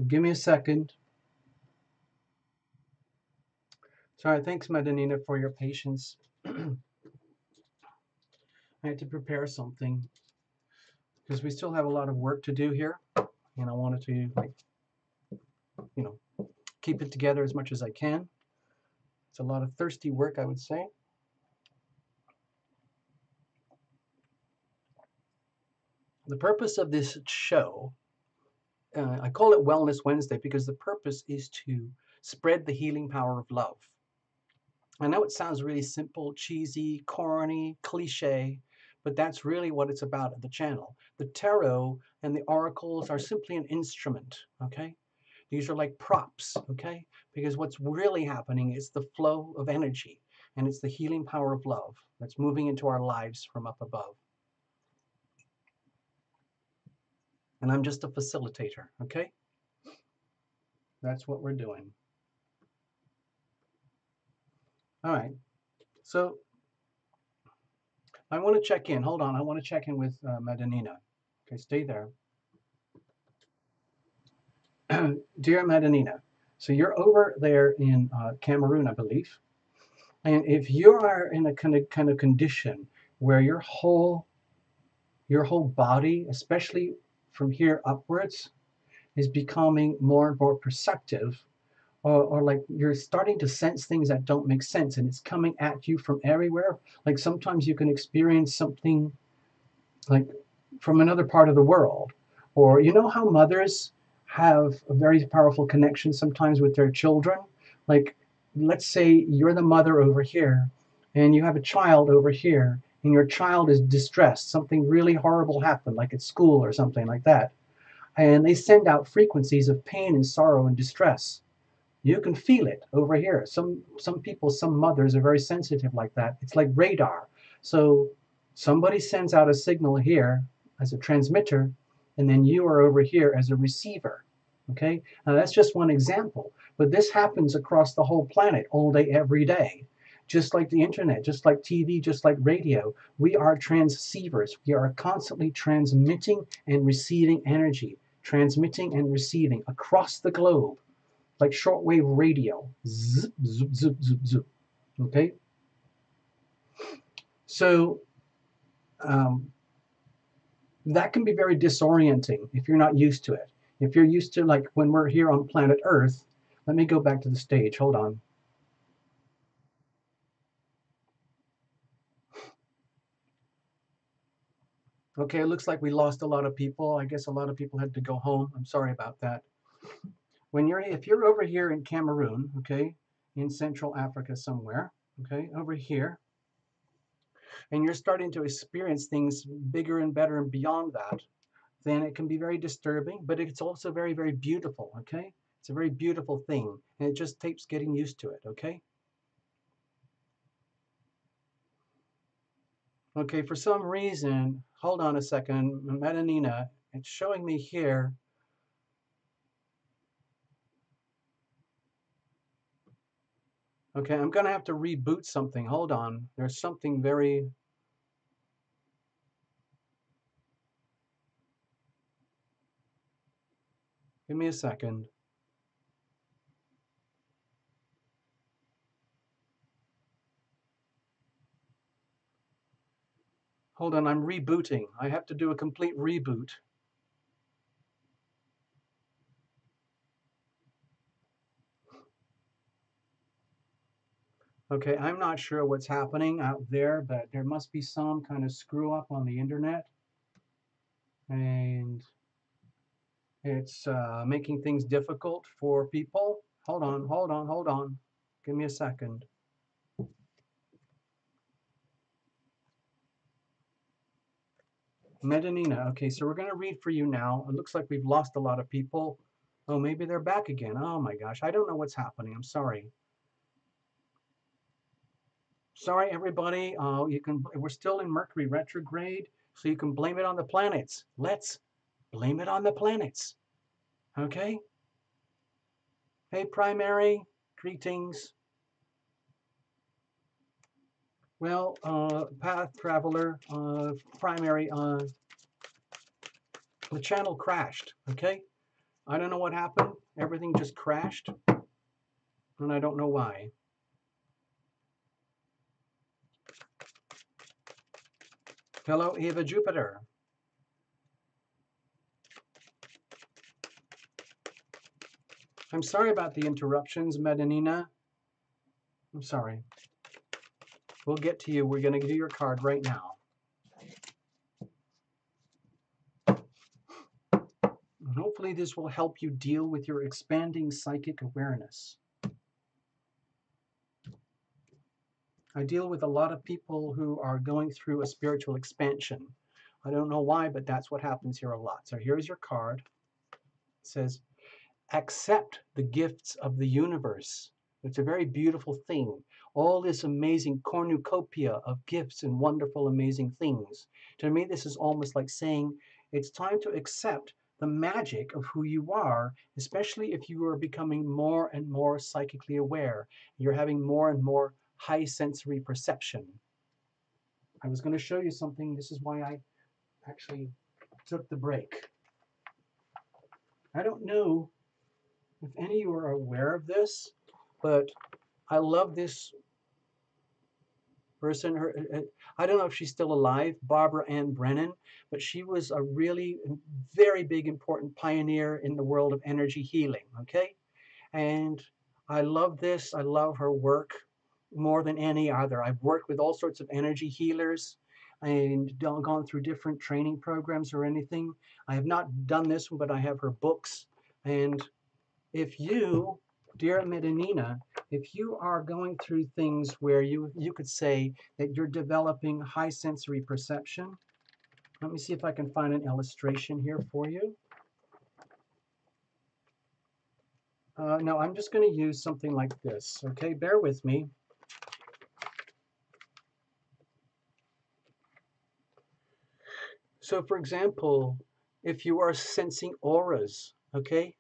Give me a second. Sorry, thanks, Madanina, for your patience. I had to prepare something because we still have a lot of work to do here, and I wanted to, like, you know, keep it together as much as I can. It's a lot of thirsty work, I would say. The purpose of this show, I call it Wellness Wednesday because the purpose is to spread the healing power of love. I know it sounds really simple, cheesy, corny, cliche, but that's really what it's about at the channel. The tarot and the oracles are simply an instrument, okay? These are like props, okay? Because what's really happening is the flow of energy, and it's the healing power of love that's moving into our lives from up above. And I'm just a facilitator, okay? That's what we're doing. All right, so I want to check in. Hold on, I want to check in with Madanina. Okay, stay there. Dear Madanina, so you're over there in Cameroon, I believe. And if you are in a kind of condition where your whole body, especially from here upwards, is becoming more and more perceptive, or like you're starting to sense things that don't make sense and it's coming at you from everywhere. Like sometimes you can experience something like from another part of the world. Or you know how mothers have a very powerful connection sometimes with their children? Like, let's say you're the mother over here and you have a child over here and your child is distressed. Something really horrible happened, like at school or something like that. And they send out frequencies of pain and sorrow and distress. You can feel it over here. Some people, some mothers are very sensitive like that. It's like radar. So somebody sends out a signal here as a transmitter, and then you are over here as a receiver. Okay? Now that's just one example, but this happens across the whole planet all day, every day. Just like the internet, just like TV, just like radio, we are transceivers. We are constantly transmitting and receiving energy, transmitting and receiving across the globe like shortwave radio. Zip, zip, zip, zip, zip. Okay? So that can be very disorienting if you're not used to it. If you're used to, like, when we're here on planet Earth, let me go back to the stage. Hold on. Okay, it looks like we lost a lot of people. I guess a lot of people had to go home. I'm sorry about that. If you're over here in Cameroon, okay, in Central Africa somewhere, okay, over here, and you're starting to experience things bigger and better and beyond that, then it can be very disturbing, but it's also very, very beautiful, okay? It's a very beautiful thing, and it just takes getting used to it, okay? Okay, for some reason, hold on a second, Madanina, it's showing me here. Okay, I'm gonna have to reboot something. Hold on, there's something very... Give me a second. Hold on, I'm rebooting. I have to do a complete reboot. Okay, I'm not sure what's happening out there, but there must be some kind of screw up on the internet. And it's making things difficult for people. Hold on, hold on, hold on. Give me a second. Medanina, okay, so we're going to read for you now. It looks like we've lost a lot of people. Oh, maybe they're back again. Oh my gosh, I don't know what's happening. I'm sorry. Sorry, everybody. We're still in Mercury retrograde, so you can blame it on the planets. Let's blame it on the planets. Okay? Hey, Primary, greetings. Well, Path Traveler, Primary, the channel crashed, okay? I don't know what happened. Everything just crashed, and I don't know why. Hello, Eva Jupiter. I'm sorry about the interruptions, Medanina. I'm sorry. We'll get to you. We're going to do your card right now. And hopefully this will help you deal with your expanding psychic awareness. I deal with a lot of people who are going through a spiritual expansion. I don't know why, but that's what happens here a lot. So here's your card. It says, accept the gifts of the universe. It's a very beautiful thing. All this amazing cornucopia of gifts and wonderful, amazing things. To me, this is almost like saying it's time to accept the magic of who you are, especially if you are becoming more and more psychically aware. You're having more and more high sensory perception. I was going to show you something. This is why I actually took the break. I don't know if any of you are aware of this, but I love this person. I don't know if she's still alive, Barbara Ann Brennan, but she was a really very big, important pioneer in the world of energy healing, okay? And I love this. I love her work more than any other. I've worked with all sorts of energy healers and gone through different training programs or anything. I have not done this one, but I have her books. And if you, dear Medanina, if you are going through things where you could say that you're developing high sensory perception, let me see if I can find an illustration here for you. No, I'm just going to use something like this, okay? Bear with me. So, for example, if you are sensing auras, okay?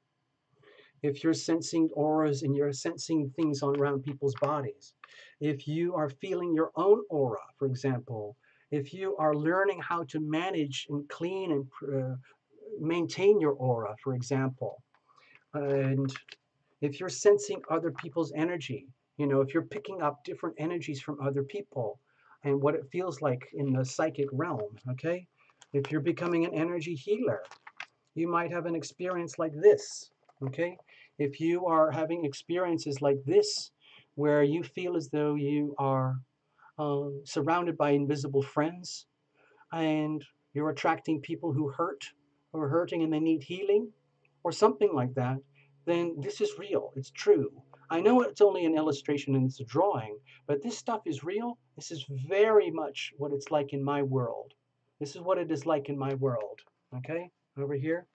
If you're sensing auras and you're sensing things on around people's bodies, if you are feeling your own aura, for example, if you are learning how to manage and clean and maintain your aura, for example, and if you're sensing other people's energy, you know, if you're picking up different energies from other people and what it feels like in the psychic realm, okay? If you're becoming an energy healer, you might have an experience like this, okay? If you are having experiences like this, where you feel as though you are surrounded by invisible friends and you're attracting people who are hurting and they need healing, or something like that, then this is real. It's true. I know it's only an illustration and it's a drawing, but this stuff is real. This is very much what it's like in my world. This is what it is like in my world, okay? Over here.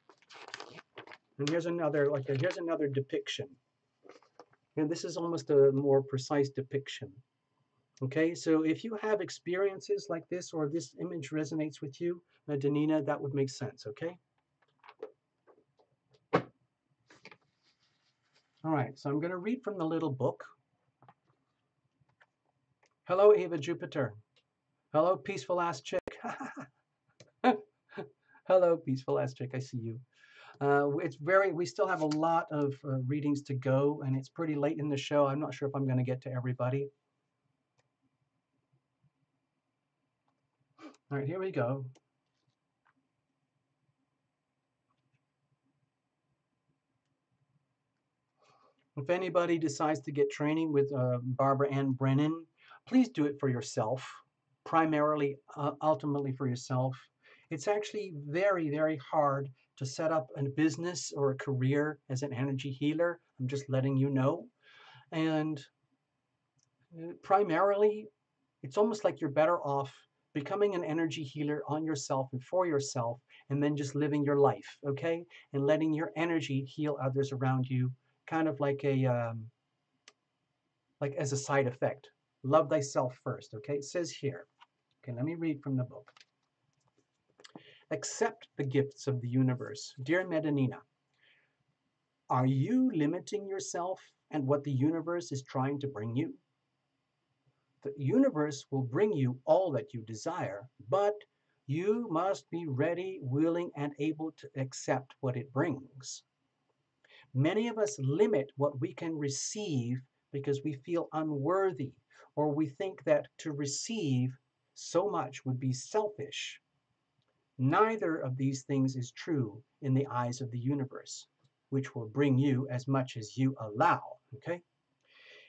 And here's another, here's another depiction. And this is almost a more precise depiction. Okay, so if you have experiences like this or this image resonates with you, Danina, that would make sense, okay? All right, so I'm going to read from the little book. Hello, Ava Jupiter. Hello, Peaceful Ass Chick. Hello, Peaceful Ass Chick, I see you. We still have a lot of readings to go, and it's pretty late in the show. I'm not sure if I'm going to get to everybody. All right, here we go. If anybody decides to get training with Barbara Ann Brennan, please do it for yourself, primarily, ultimately for yourself. It's actually very, very hard to set up a business or a career as an energy healer. I'm just letting you know. And primarily, it's almost like you're better off becoming an energy healer on yourself and for yourself, and then just living your life, okay? And letting your energy heal others around you, kind of like like as a side effect. Love thyself first, okay? It says here, okay, let me read from the book. Accept the gifts of the universe. Dear Medanina, are you limiting yourself and what the universe is trying to bring you? The universe will bring you all that you desire, but you must be ready, willing, and able to accept what it brings. Many of us limit what we can receive because we feel unworthy, or we think that to receive so much would be selfish. Neither of these things is true in the eyes of the universe, which will bring you as much as you allow. Okay?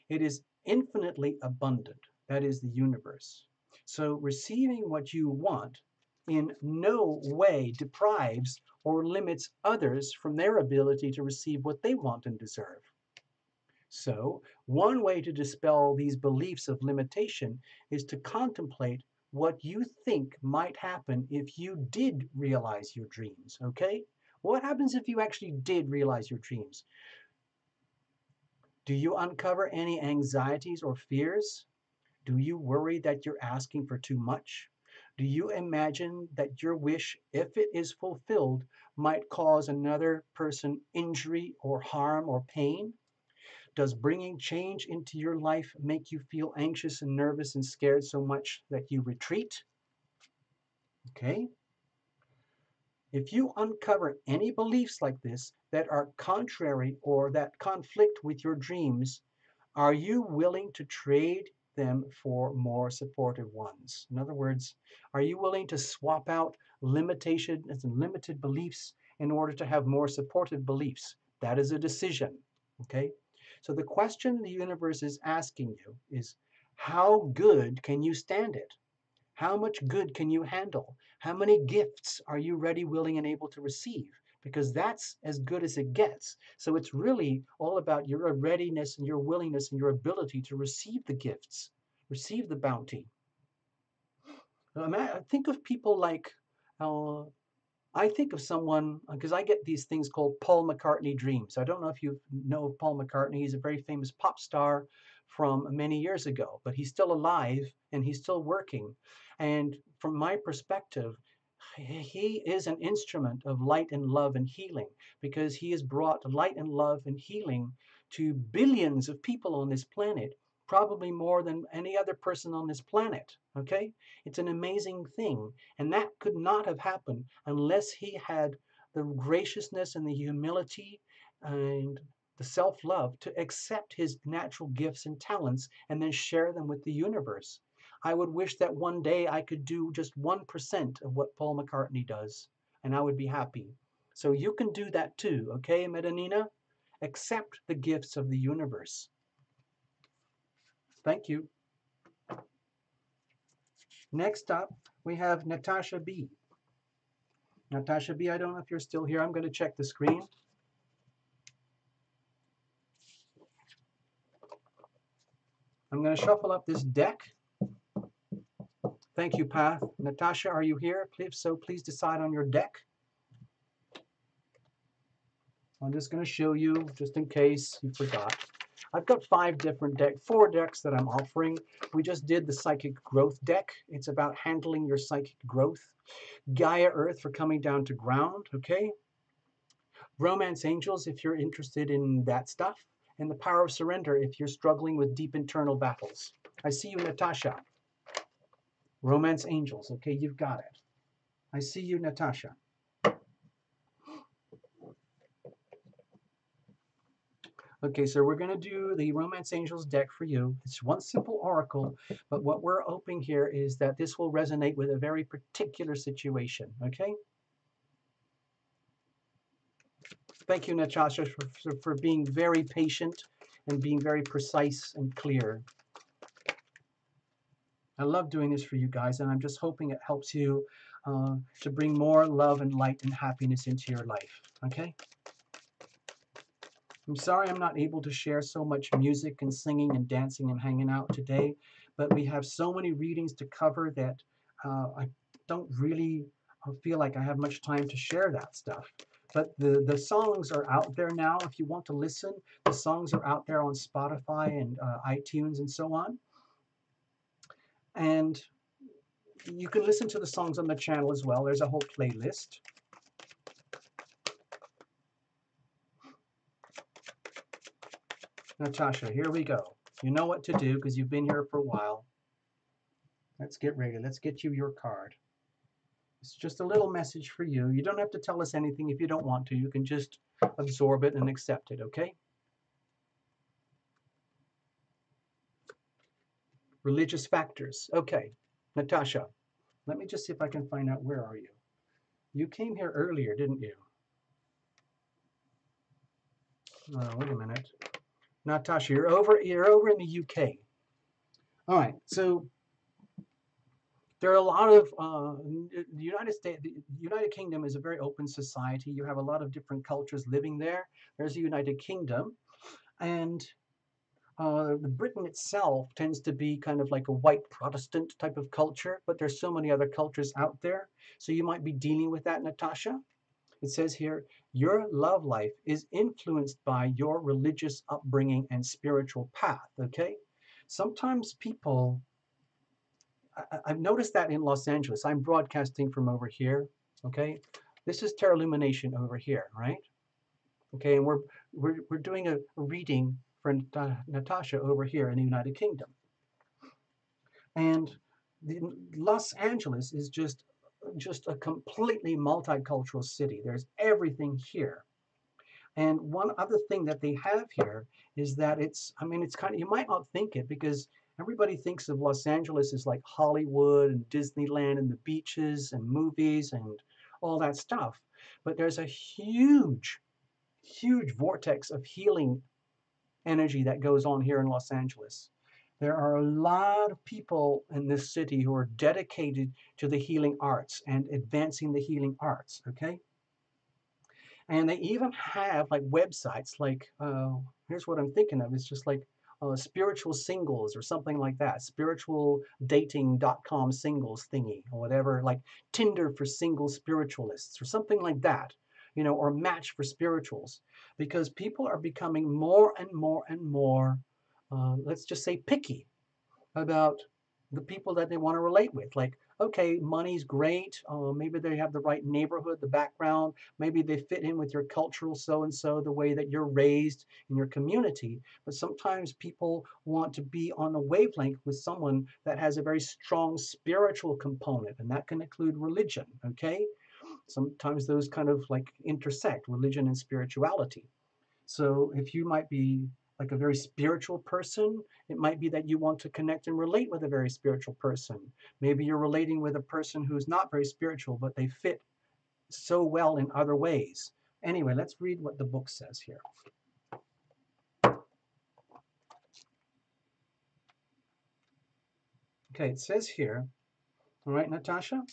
It is infinitely abundant. That is the universe. So receiving what you want in no way deprives or limits others from their ability to receive what they want and deserve. So, one way to dispel these beliefs of limitation is to contemplate what you think might happen if you did realize your dreams, okay? What happens if you actually did realize your dreams? Do you uncover any anxieties or fears? Do you worry that you're asking for too much? Do you imagine that your wish, if it is fulfilled, might cause another person injury or harm or pain? Does bringing change into your life make you feel anxious and nervous and scared so much that you retreat? Okay. If you uncover any beliefs like this that are contrary or that conflict with your dreams, are you willing to trade them for more supportive ones? In other words, are you willing to swap out limitations and limited beliefs in order to have more supportive beliefs? That is a decision. Okay? So the question the universe is asking you is, how good can you stand it? How much good can you handle? How many gifts are you ready, willing, and able to receive? Because that's as good as it gets. So it's really all about your readiness and your willingness and your ability to receive the gifts, receive the bounty. Think of people like uh, I think of someone, because I get these things called Paul McCartney dreams. I don't know if you know of Paul McCartney. He's a very famous pop star from many years ago, but he's still alive and he's still working. And from my perspective, he is an instrument of light and love and healing, because he has brought light and love and healing to billions of people on this planet, probably more than any other person on this planet. Okay? It's an amazing thing. And that could not have happened unless he had the graciousness and the humility and the self-love to accept his natural gifts and talents and then share them with the universe. I would wish that one day I could do just 1% of what Paul McCartney does, and I would be happy. So you can do that too, okay, Medanina? Accept the gifts of the universe. Thank you. Next up, we have Natasha B. Natasha B, I don't know if you're still here. I'm going to check the screen. I'm going to shuffle up this deck. Thank you, Path. Natasha, are you here? If so, please decide on your deck. I'm just going to show you, just in case you forgot. I've got four decks that I'm offering. We just did the Psychic Growth deck. It's about handling your psychic growth. Gaia Earth for coming down to ground, okay? Romance Angels if you're interested in that stuff. And the Power of Surrender if you're struggling with deep internal battles. I see you, Natasha. Romance Angels, okay, you've got it. I see you, Natasha. Okay, so we're going to do the Romance Angels deck for you. It's one simple oracle, but what we're hoping here is that this will resonate with a very particular situation, okay? Thank you, Natasha, for being very patient and being very precise and clear. I love doing this for you guys, and I'm just hoping it helps you to bring more love and light and happiness into your life, okay? I'm sorry I'm not able to share so much music and singing and dancing and hanging out today, but we have so many readings to cover that I don't really feel like I have much time to share that stuff. But the songs are out there now. If you want to listen, the songs are out there on Spotify and iTunes and so on. And you can listen to the songs on the channel as well. There's a whole playlist. Natasha, here we go. You know what to do because you've been here for a while. Let's get ready. Let's get you your card. It's just a little message for you. You don't have to tell us anything if you don't want to. You can just absorb it and accept it, okay? Religious factors. Okay, Natasha, let me just see if I can find out, where are you? You came here earlier, didn't you? Wait a minute. Natasha, you're over in the UK. All right, so there are a lot of the United States, the United Kingdom is a very open society. You have a lot of different cultures living there. There's the United Kingdom, and the Britain itself tends to be kind of like a white Protestant type of culture, but there's so many other cultures out there. So you might be dealing with that, Natasha. It says here, your love life is influenced by your religious upbringing and spiritual path, okay? Sometimes people, I've noticed that in Los Angeles. I'm broadcasting from over here, okay? This is Terra Lumination over here, right? Okay, and we're doing a reading for Natasha over here in the United Kingdom. And Los Angeles is just a completely multicultural city. There's everything here. And one other thing that they have here is that it's kind of, you might not think it, because everybody thinks of Los Angeles as like Hollywood and Disneyland and the beaches and movies and all that stuff. But there's a huge, huge vortex of healing energy that goes on here in Los Angeles. There are a lot of people in this city who are dedicated to the healing arts and advancing the healing arts, okay? And they even have like websites like, here's what I'm thinking of. It's just like spiritual singles or something like that. Spiritualdating.com singles thingy or whatever, like Tinder for single spiritualists or something like that, you know, or Match for spirituals, because people are becoming more and more and more, let's just say, picky about the people that they want to relate with. Like, okay, money's great. Maybe they have the right neighborhood, the background. Maybe they fit in with your cultural so-and-so, the way that you're raised in your community. But sometimes people want to be on a wavelength with someone that has a very strong spiritual component, and that can include religion, okay? Sometimes those kind of like intersect, religion and spirituality. So if you might be like a very spiritual person, it might be that you want to connect and relate with a very spiritual person. Maybe you're relating with a person who's not very spiritual, but they fit so well in other ways. Anyway, let's read what the book says here. Okay, it says here, all right, Natasha?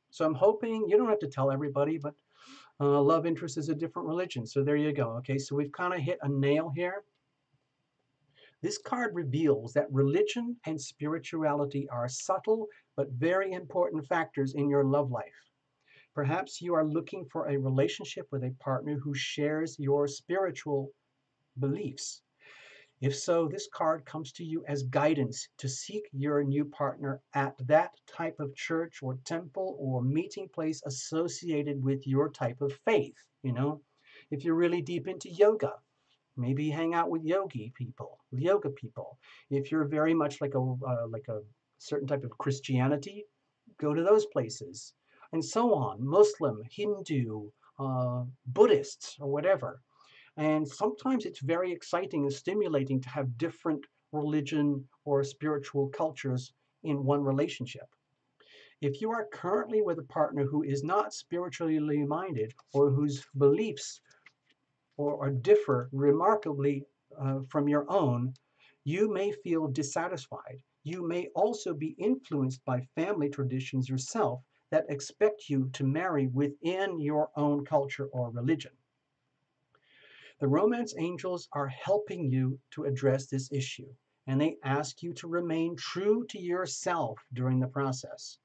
So I'm hoping, you don't have to tell everybody, but love interest is a different religion. So there you go. Okay, so we've kind of hit a nail here. This card reveals that religion and spirituality are subtle but very important factors in your love life. Perhaps you are looking for a relationship with a partner who shares your spiritual beliefs. If so, this card comes to you as guidance to seek your new partner at that type of church or temple or meeting place associated with your type of faith. You know, if you're really deep into yoga, maybe hang out with yoga people. If you're very much like a certain type of Christianity, go to those places, and so on. Muslim, Hindu, Buddhists, or whatever. And sometimes it's very exciting and stimulating to have different religion or spiritual cultures in one relationship. If you are currently with a partner who is not spiritually minded or whose beliefs or differ remarkably from your own, you may feel dissatisfied. You may also be influenced by family traditions yourself that expect you to marry within your own culture or religion. The romance angels are helping you to address this issue, and they ask you to remain true to yourself during the process.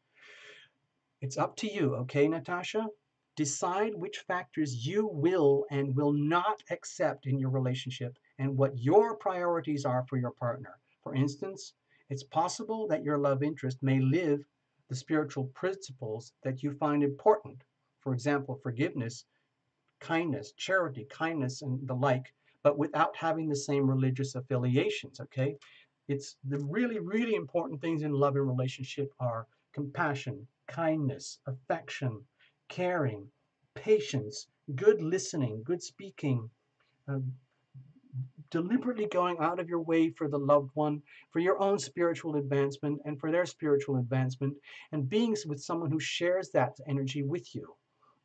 It's up to you, okay, Natasha? Decide which factors you will and will not accept in your relationship and what your priorities are for your partner. For instance, it's possible that your love interest may live the spiritual principles that you find important. For example, forgiveness, kindness, charity, kindness, and the like, but without having the same religious affiliations, okay? It's the really, really important things in love and relationship are compassion, kindness, affection, caring, patience, good listening, good speaking, uh, deliberately going out of your way for the loved one, for your own spiritual advancement and for their spiritual advancement, and being with someone who shares that energy with you.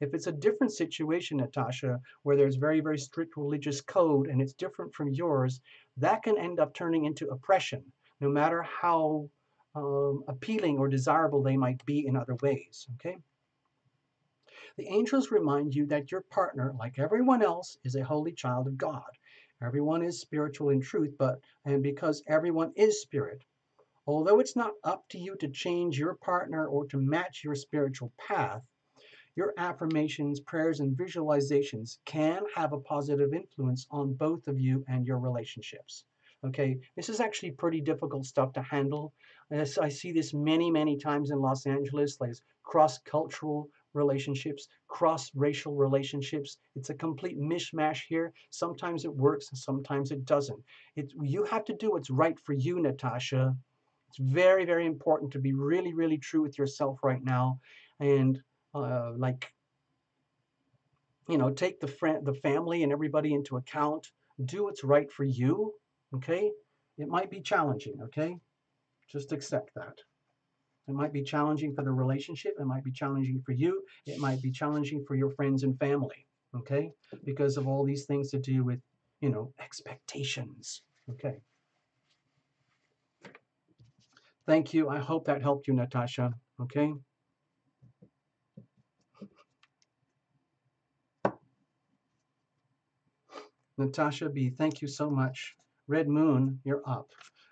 If it's a different situation, Natasha, where there's very, very strict religious code and it's different from yours, that can end up turning into oppression, no matter how appealing or desirable they might be in other ways. Okay? The angels remind you that your partner, like everyone else, is a holy child of God. Everyone is spiritual in truth, and because everyone is spirit, although it's not up to you to change your partner or to match your spiritual path, your affirmations, prayers, and visualizations can have a positive influence on both of you and your relationships. Okay, this is actually pretty difficult stuff to handle. I see this many, many times in Los Angeles, like cross-cultural relationships, cross-racial relationships. It's a complete mishmash here. Sometimes it works, sometimes it doesn't. You have to do what's right for you, Natasha. It's very, very important to be really, really true with yourself right now. And like, take the family and everybody into account. Do what's right for you. Okay, it might be challenging. Okay, just accept that. It might be challenging for the relationship. It might be challenging for you. It might be challenging for your friends and family. Okay, because of all these things to do with, expectations. Okay. Thank you. I hope that helped you, Natasha. Okay. Natasha B, thank you so much. Red Moon, you're up.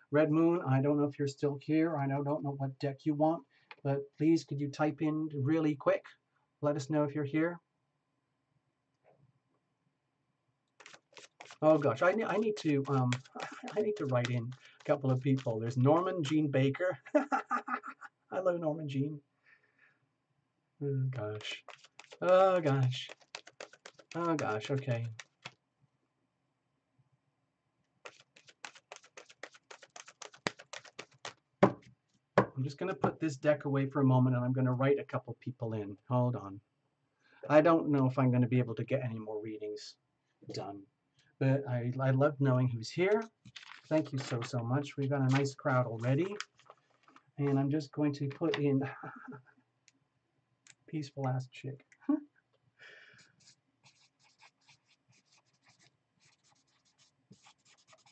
Red Moon, I don't know if you're still here. I don't know what deck you want, but please could you type in really quick? Let us know if you're here. Oh gosh, I need to I need to write in a couple of people. There's Norman Jean Baker. Hello, Norman Jean. Oh gosh. Oh gosh. Oh gosh. Okay. I'm just going to put this deck away for a moment and I'm going to write a couple people in. Hold on. I don't know if I'm going to be able to get any more readings done, but I love knowing who's here. Thank you so, so much. We've got a nice crowd already. And I'm just going to put in peaceful ass chick.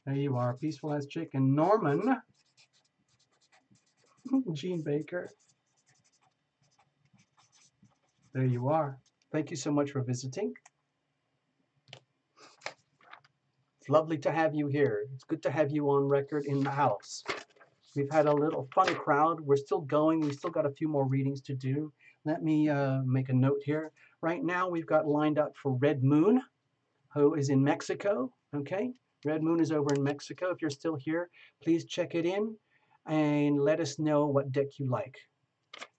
There you are, peaceful ass chick. And Norman, Jean Baker. There you are. Thank you so much for visiting. It's lovely to have you here. It's good to have you on record in the house. We've had a little fun crowd. We're still going. We've still got a few more readings to do. Let me make a note here. Right now, we've got lined up for Red Moon, who is in Mexico. Okay, Red Moon is over in Mexico. If you're still here, please check it in and let us know what deck you like.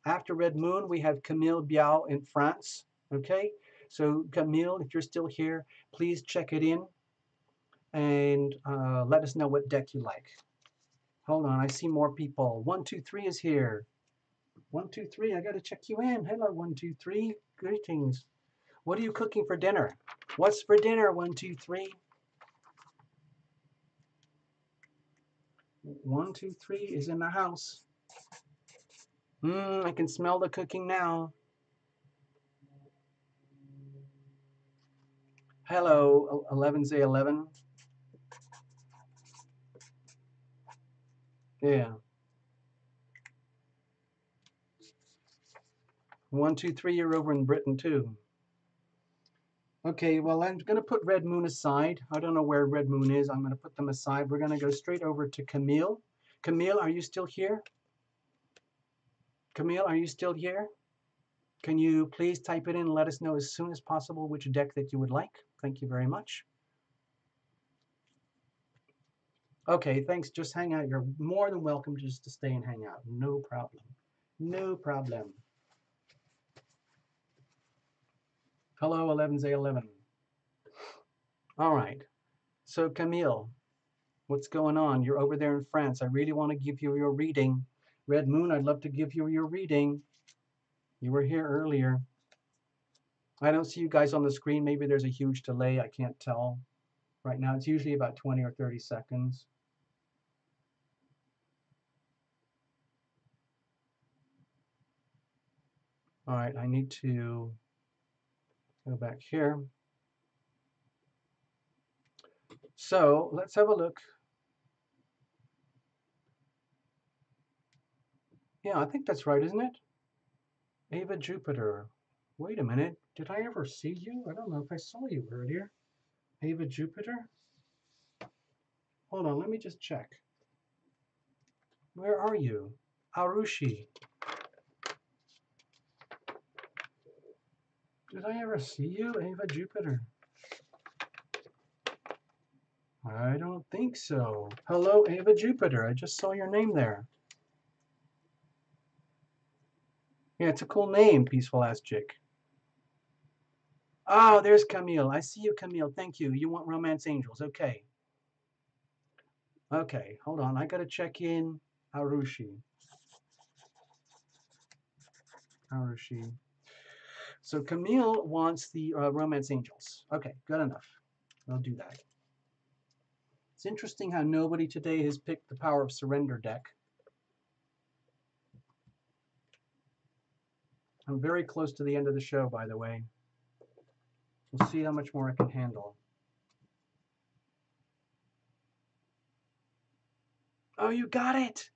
After Red Moon, we have Camille Biao in France. Okay, so Camille, if you're still here, please check it in and let us know what deck you like. Hold on, I see more people. 123 is here. 123, I got to check you in. Hello, 123. Greetings. What are you cooking for dinner? What's for dinner, 123? 123 is in the house. I can smell the cooking now. Hello, 11Z11. Yeah. 123, you're over in Britain too. Okay, well, I'm going to put Red Moon aside. I don't know where Red Moon is. I'm going to put them aside. We're going to go straight over to Camille. Camille, are you still here? Camille, are you still here? Can you please type it in and let us know as soon as possible which deck that you would like? Thank you very much. Okay, thanks. Just hang out. You're more than welcome just to stay and hang out. No problem. No problem. Hello, 11Z11. All right. So Camille, what's going on? You're over there in France. I really want to give you your reading. Red Moon, I'd love to give you your reading. You were here earlier. I don't see you guys on the screen. Maybe there's a huge delay. I can't tell. Right now, it's usually about 20 or 30 seconds. All right, I need to go back here. So let's have a look. Yeah, I think that's right, isn't it? Ava Jupiter. Wait a minute. Did I ever see you? I don't know if I saw you earlier. Ava Jupiter? Hold on, let me just check. Where are you? Arushi. Did I ever see you, Ava Jupiter? I don't think so. Hello, Ava Jupiter. I just saw your name there. Yeah, it's a cool name, Peaceful Ass Chick. Oh, there's Camille. I see you, Camille. Thank you. You want Romance Angels. Okay. Okay, hold on. I got to check in Arushi. Arushi. So Camille wants the Romance Angels. Okay, good enough. I'll do that. It's interesting how nobody today has picked the Power of Surrender deck. I'm very close to the end of the show, by the way. We'll see how much more I can handle. Oh, you got it!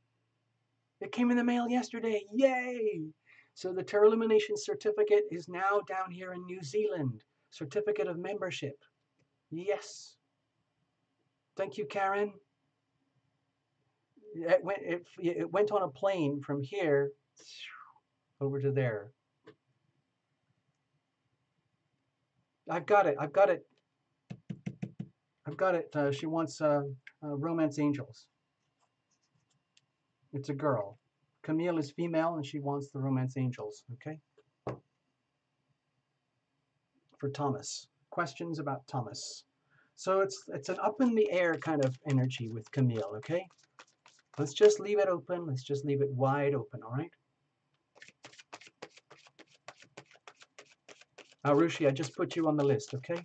It came in the mail yesterday. Yay! So the Terra Lumination certificate is now down here in New Zealand. Certificate of membership. Yes. Thank you, Karen. It went on a plane from here over to there. I've got it. I've got it. I've got it. She wants Romance Angels. It's a girl. Camille is female and she wants the Romance Angels. Okay. For Thomas. Questions about Thomas. So it's an up in the air kind of energy with Camille. Okay. Let's just leave it open. Let's just leave it wide open. All right. Rushi, I just put you on the list. Okay.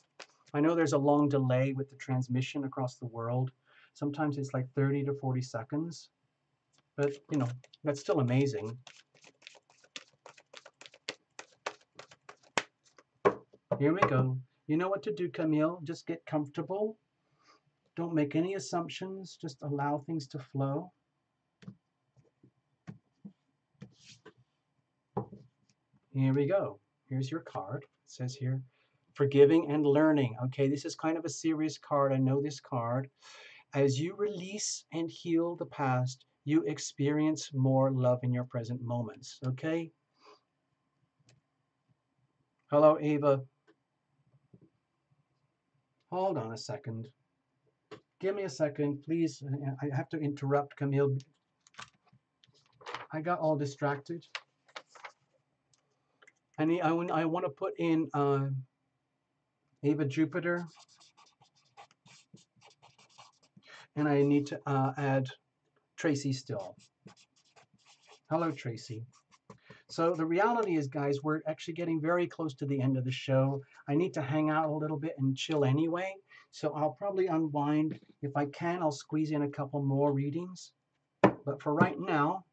I know there's a long delay with the transmission across the world. Sometimes it's like 30 to 40 seconds. But, you know, that's still amazing. Here we go. You know what to do, Camille. Just get comfortable. Don't make any assumptions. Just allow things to flow. Here we go. Here's your card. It says here, forgiving and learning. Okay, this is kind of a serious card. I know this card. As you release and heal the past, you experience more love in your present moments. Okay? Hello, Ava. Hold on a second. Give me a second, please. I have to interrupt Camille. I got all distracted. I want to put in Ava Jupiter. And I need to add Tracy still. Hello, Tracy. So the reality is, guys, we're actually getting very close to the end of the show. I need to hang out a little bit and chill anyway. So I'll probably unwind. If I can, I'll squeeze in a couple more readings. But for right now,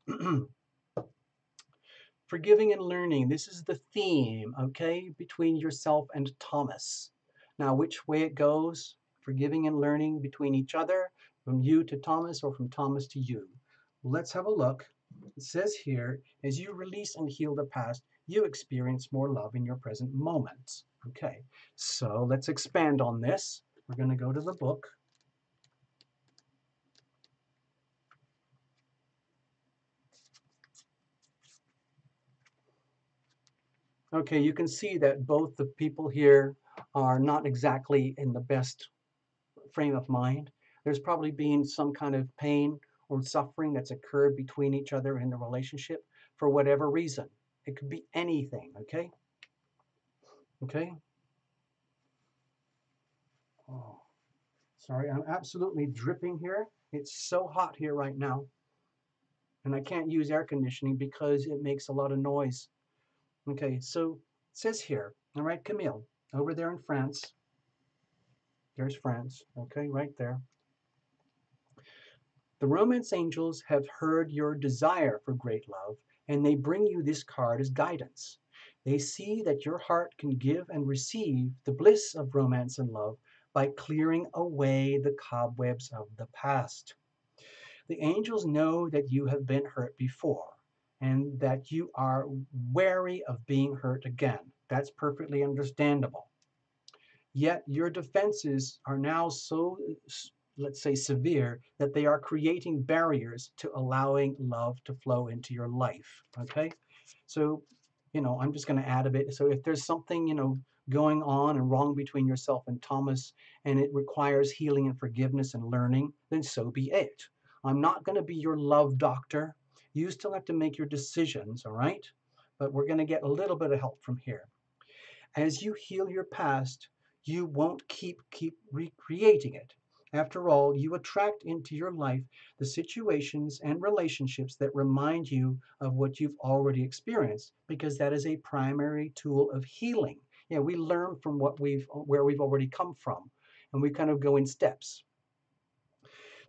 forgiving and learning. This is the theme, okay, between yourself and Thomas. Now, which way it goes, forgiving and learning between each other, from you to Thomas or from Thomas to you. Let's have a look. It says here, as you release and heal the past, you experience more love in your present moments. Okay, so let's expand on this. We're going to go to the book. Okay, you can see that both the people here are not exactly in the best frame of mind. There's probably been some kind of pain or suffering that's occurred between each other in the relationship for whatever reason. It could be anything, okay? Okay? Oh, sorry, I'm absolutely dripping here. It's so hot here right now. And I can't use air conditioning because it makes a lot of noise. Okay, so it says here, All right, Camille, over there in France. There's France, okay, right there. The romance angels have heard your desire for great love, and they bring you this card as guidance. They see that your heart can give and receive the bliss of romance and love by clearing away the cobwebs of the past. The angels know that you have been hurt before and that you are wary of being hurt again. That's perfectly understandable. Yet your defenses are now so, let's say, severe that they are creating barriers to allowing love to flow into your life. Okay? So, I'm just going to add a bit. So, if there's something, going on and wrong between yourself and Thomas, and it requires healing and forgiveness and learning, then so be it. I'm not going to be your love doctor. You still have to make your decisions, all right? But we're going to get a little bit of help from here. As you heal your past, you won't keep recreating it. After all, you attract into your life the situations and relationships that remind you of what you've already experienced, because that is a primary tool of healing. Yeah, we learn from where we've already come from, and we kind of go in steps.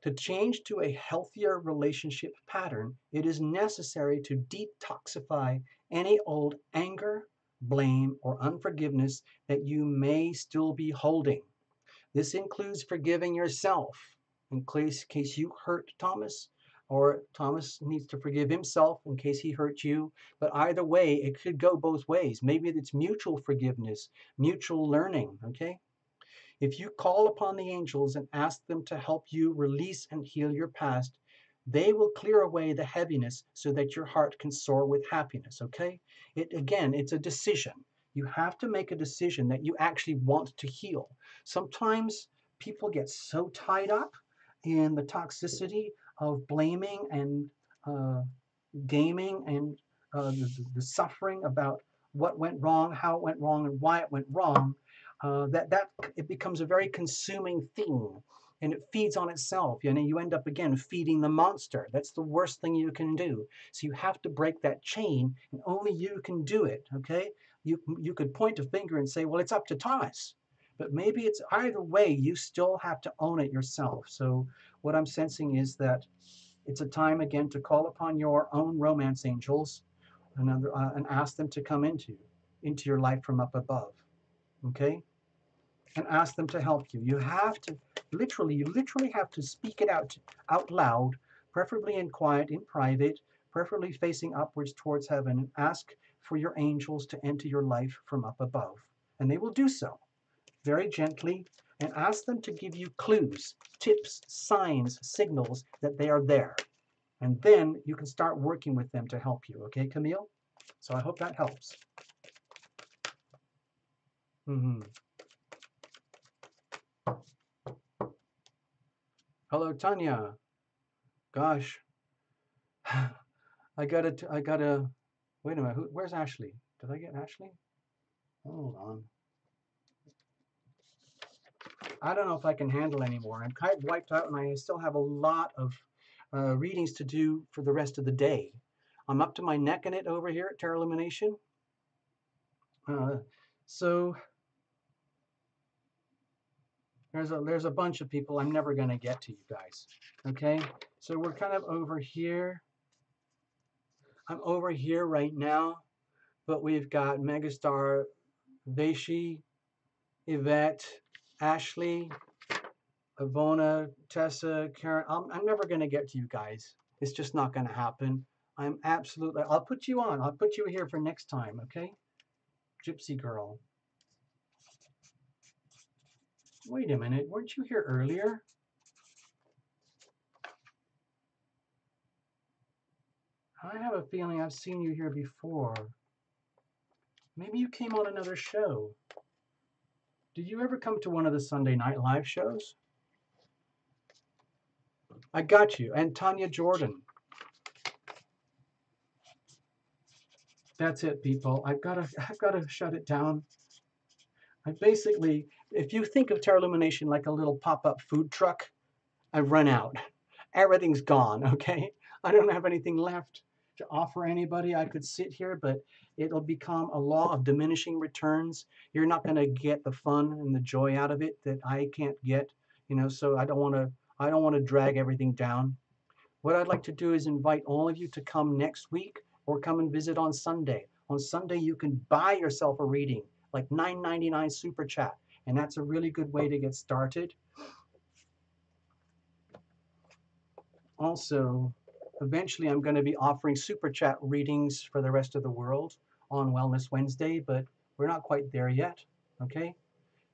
To change to a healthier relationship pattern, it is necessary to detoxify any old anger, blame, or unforgiveness that you may still be holding. This includes forgiving yourself in case you hurt Thomas, or Thomas needs to forgive himself in case he hurt you. But either way, it could go both ways. Maybe it's mutual forgiveness, mutual learning, okay? If you call upon the angels and ask them to help you release and heal your past, they will clear away the heaviness so that your heart can soar with happiness, okay? It's a decision. You have to make a decision that you actually want to heal. Sometimes people get so tied up in the toxicity of blaming and gaming and the suffering about what went wrong, how it went wrong, and why it went wrong, that it becomes a very consuming thing, and it feeds on itself. You end up again feeding the monster. That's the worst thing you can do. So you have to break that chain, and only you can do it. Okay? You could point a finger and say, well, it's up to Thomas. But maybe it's either way, you still have to own it yourself. So what I'm sensing is that it's a time again to call upon your own romance angels and ask them to come into your life from up above. Okay? And ask them to help you. You literally have to speak it out loud, preferably in quiet, in private, preferably facing upwards towards heaven, and ask for your angels to enter your life from up above. And they will do so very gently, and ask them to give you clues, tips, signs, signals that they are there. And then you can start working with them to help you. Okay, Camille? So I hope that helps. Mm-hmm. Hello, Tanya. Gosh, I gotta. Wait a minute. Where's Ashley? Did I get Ashley? Hold on. I don't know if I can handle anymore. I'm kind of wiped out, and I still have a lot of readings to do for the rest of the day. I'm up to my neck in it over here at Terra Lumination. So there's a bunch of people I'm never going to get to, you guys. Okay, so we're kind of over here. I'm over here right now, but we've got Megastar, Vaishi, Yvette, Ashley, Ivona, Tessa, Karen. I'm never going to get to you guys. It's just not going to happen. I'll put you on. I'll put you here for next time, okay? Gypsy girl. Wait a minute. Weren't you here earlier? I have a feeling I've seen you here before. Maybe you came on another show. Did you ever come to one of the Sunday Night Live shows? I got you. And Tanya Jordan. That's it, people. I've got to shut it down. If you think of Terra Illumination like a little pop-up food truck, I've run out. Everything's gone, okay? I don't have anything left. to offer anybody. I could sit here, but it'll become a law of diminishing returns. You're not going to get the fun and the joy out of it that I can't get, so I don't want to drag everything down. What I'd like to do is invite all of you to come next week or come and visit on Sunday. On Sunday, you can buy yourself a reading, like $9.99 super chat, and that's a really good way to get started. Also, eventually I'm going to be offering super chat readings for the rest of the world on Wellness Wednesday, but we're not quite there yet. Okay.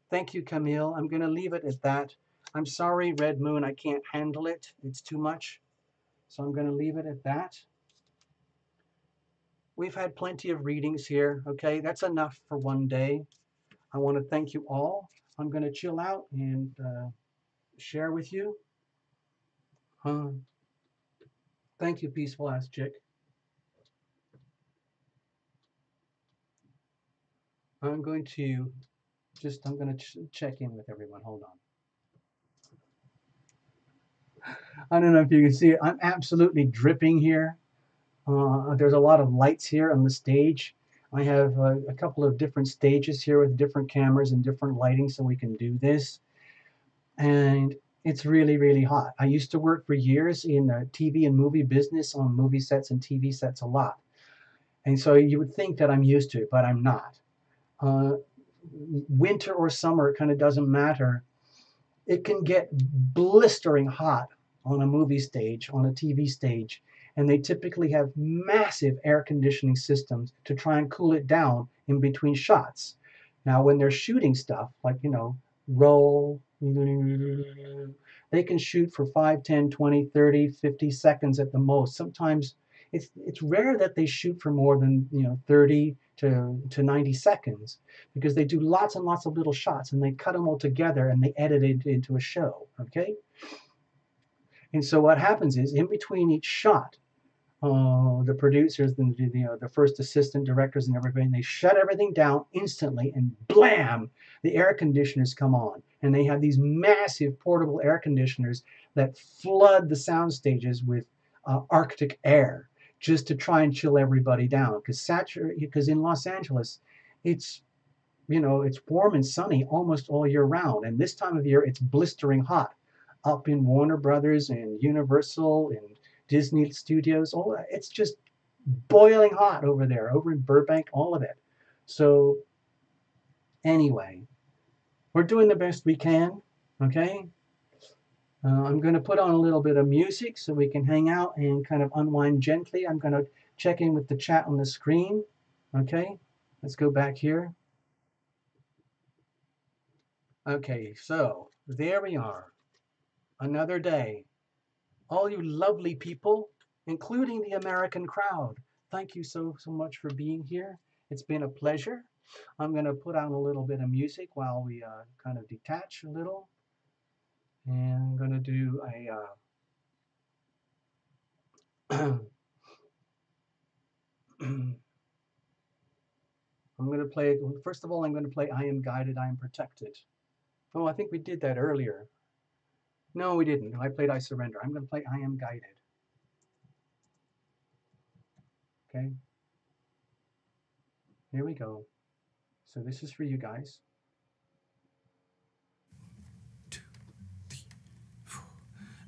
Thank you, Camille. I'm going to leave it at that. I'm sorry, Red Moon, I can't handle it. It's too much. So I'm going to leave it at that. We've had plenty of readings here. Okay. That's enough for one day. I want to thank you all. I'm going to chill out and share with you. Thank you, Peaceful Ass Chick. I'm going to check in with everyone. Hold on. I don't know if you can see it. I'm absolutely dripping here. There's a lot of lights here on the stage. I have a couple of different stages here with different cameras and different lighting so we can do this. And it's really, really hot. I used to work for years in the TV and movie business on movie sets and TV sets a lot. And so you would think that I'm used to it, but I'm not. Winter or summer, it kind of doesn't matter. It can get blistering hot on a movie stage, on a TV stage, and they typically have massive air conditioning systems to try and cool it down in between shots. Now, when they're shooting stuff, like, roll, they can shoot for 5, 10, 20, 30, 50 seconds at the most. Sometimes it's rare that they shoot for more than 30 to 90 seconds, because they do lots and lots of little shots and they cut them all together and they edit it into a show. Okay. And so what happens is, in between each shot, the producers, the first assistant directors and everything, they shut everything down instantly, and blam, the air conditioners come on. And they have these massive portable air conditioners that flood the sound stages with Arctic air, just to try and chill everybody down. Because in Los Angeles, it's warm and sunny almost all year round. And this time of year, it's blistering hot up in Warner Brothers and Universal and Disney Studios. It's just boiling hot over there, over in Burbank, all of it. So anyway, we're doing the best we can. Okay. I'm going to put on a little bit of music so we can hang out and kind of unwind gently. I'm going to check in with the chat on the screen. Okay, let's go back here. Okay, so there we are. Another day. All you lovely people, including the American crowd, thank you so much for being here. It's been a pleasure. I'm going to put on a little bit of music while we kind of detach a little. And I'm going to do I'm going to play, first of all, I'm going to play I Am Guided, I Am Protected. Oh, I think we did that earlier. No, we didn't. I played I Surrender. I'm going to play I Am Guided. Okay. Here we go. So this is for you guys.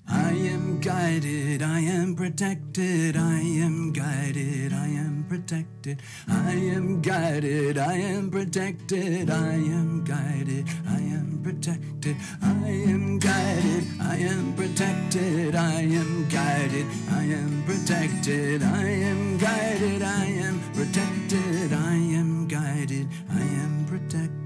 I am guided, I am protected, I am guided, I am protected, I am guided, I am protected, I am guided, I am protected, I am guided, I am protected, I am guided, I am protected, I am guided, I am protected, I am guided, I am protected.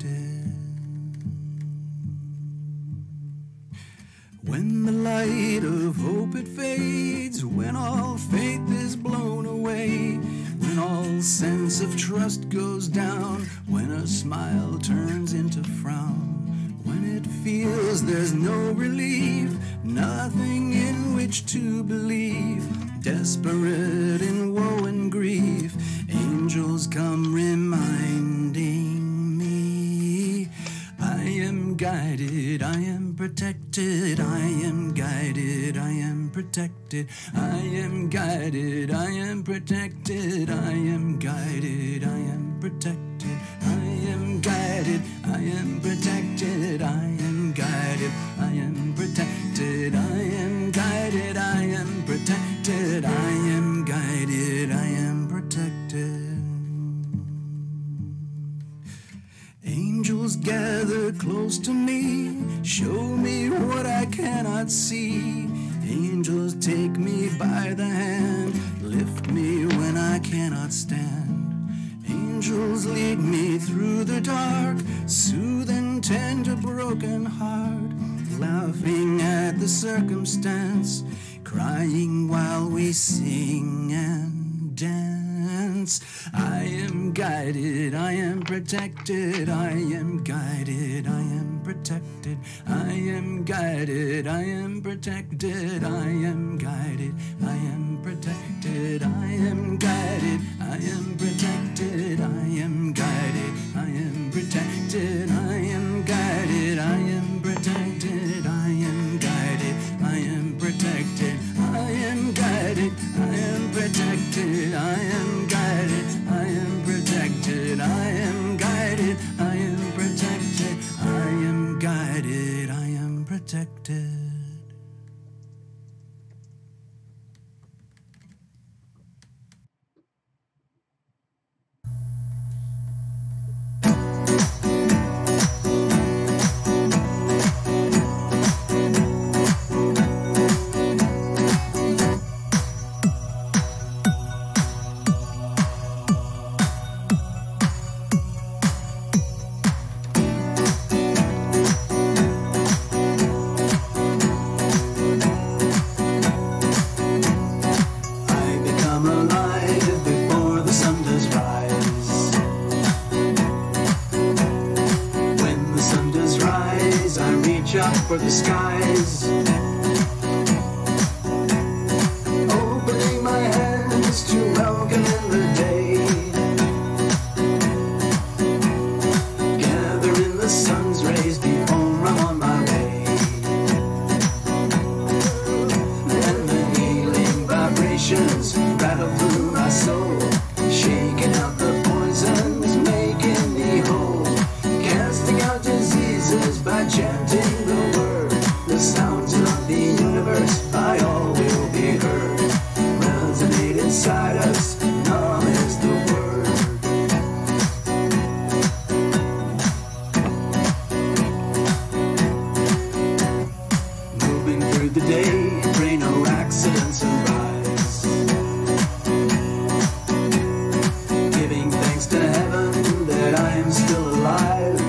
When the light of hope it fades, when all faith is blown away, when all sense of trust goes down, when a smile turns into frown, when it feels there's no relief, nothing in which to believe, desperate in woe and grief, angels come reminding me, I am guided, I am protected, I am guided, I am protected. protected, I am guided, I am protected, I am guided, I am protected, I am guided, I am protected, I am guided, I am protected, I am guided, I am protected, I am guided, I am protected. Angels gather close to me, show me what I cannot see. Angels take me by the hand, lift me when I cannot stand. Angels lead me through the dark, soothe and tend a broken heart, laughing at the circumstance, crying while we sing and dance. I am guided, I am protected, I am guided, I am protected, I am guided, I am protected, I am guided, I am protected, I am guided, I am protected, I am guided, I am protected, I am guided, I am protected, I am guided, I am protected, I am guided, I am protected, I am guided, I am protected, I am guided, I am protected, I am guided, I am protected. For the skies, opening my hands to welcome in the day, gather in the sun's rays before I'm on my way, and the healing vibrations rattle through my soul, shaking out the poisons, making me whole, casting out diseases by chanting the sounds of the universe by all will be heard, resonate inside us, numb is the word. Moving through the day, pray no accidents arise, giving thanks to heaven that I am still alive,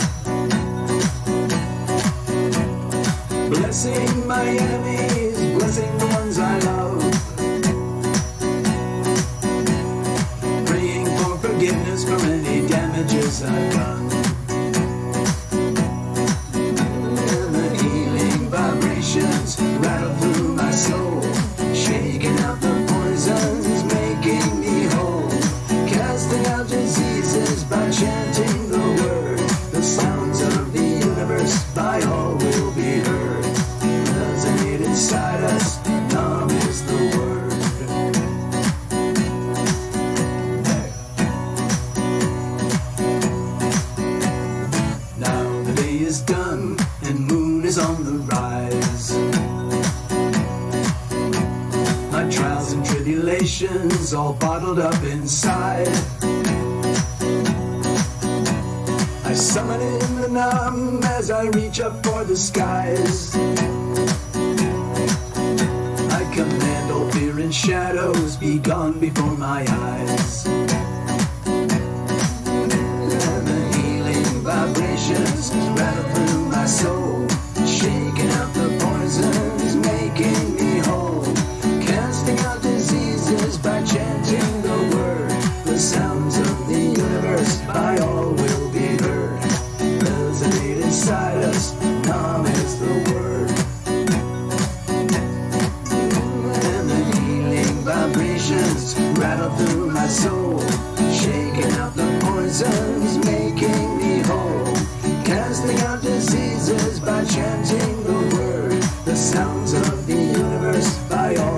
blessing my enemies, blessing the ones I love, praying for forgiveness for any damages I've done, and the healing vibrations rattle through my soul, shaking out the poisons, making me whole, casting out diseases by chanting the word, the sounds of the universe by all will be heard, inside us, numb is the word. Now the day is done and moon is on the rise, my trials and tribulations all bottled up inside, I summon in the numb as I reach up for the skies, command all fear and shadows be gone before my eyes, and the healing vibrations rattle through my soul, shaking out the poisons, making me whole, casting out diseases by chanting the word, the sounds of the universe by all will be heard, resonate inside us, numb is the word. Vibrations rattle through my soul, shaking out the poisons, making me whole, casting out diseases by chanting the word, the sounds of the universe by all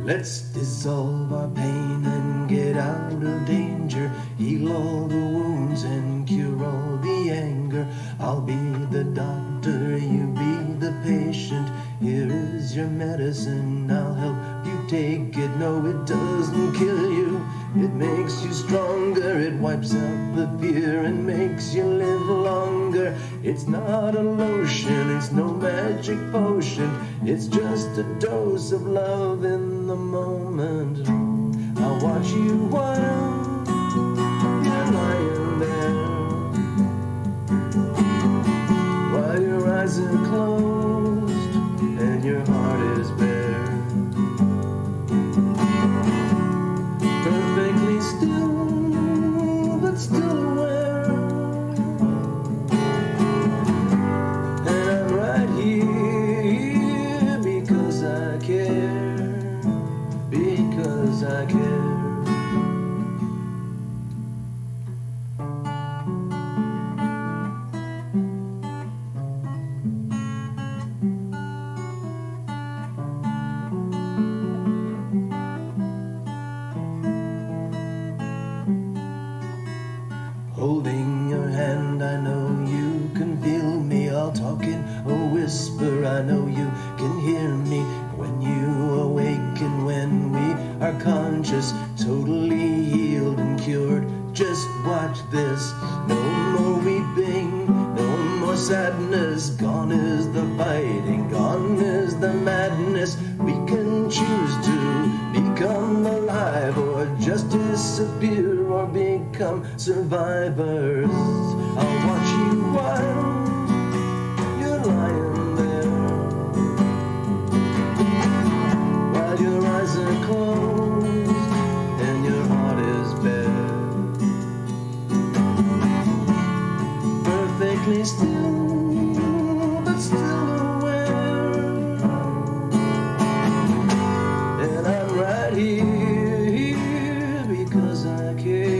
Let's dissolve our pain and get out of danger. Heal all the wounds and cure all the anger. I'll be the doctor, you be the patient. Here is your medicine, I'll help you take it. No, it doesn't kill you, it makes you stronger. It wipes out the fear and makes you live longer. It's not a lotion, it's no magic potion. It's just a dose of love in the moment. I'll watch you while you're lying there, while your eyes are closed and your heart is bare. Perfectly still, but still aware. And I'm right here because I care, because I care. Holding your hand, I know you can feel me. I'll talk in a whisper, I know you can hear me. When you awaken, when we are conscious, totally healed and cured, just watch this. No more weeping, no more sadness. Gone is the fighting, gone is the madness. We can choose to become alive, or just disappear, or become survivors. I'll watch you while you're lying there, while your eyes are closed and your heart is bare. Perfectly still, but still aware. And I'm right here because I care.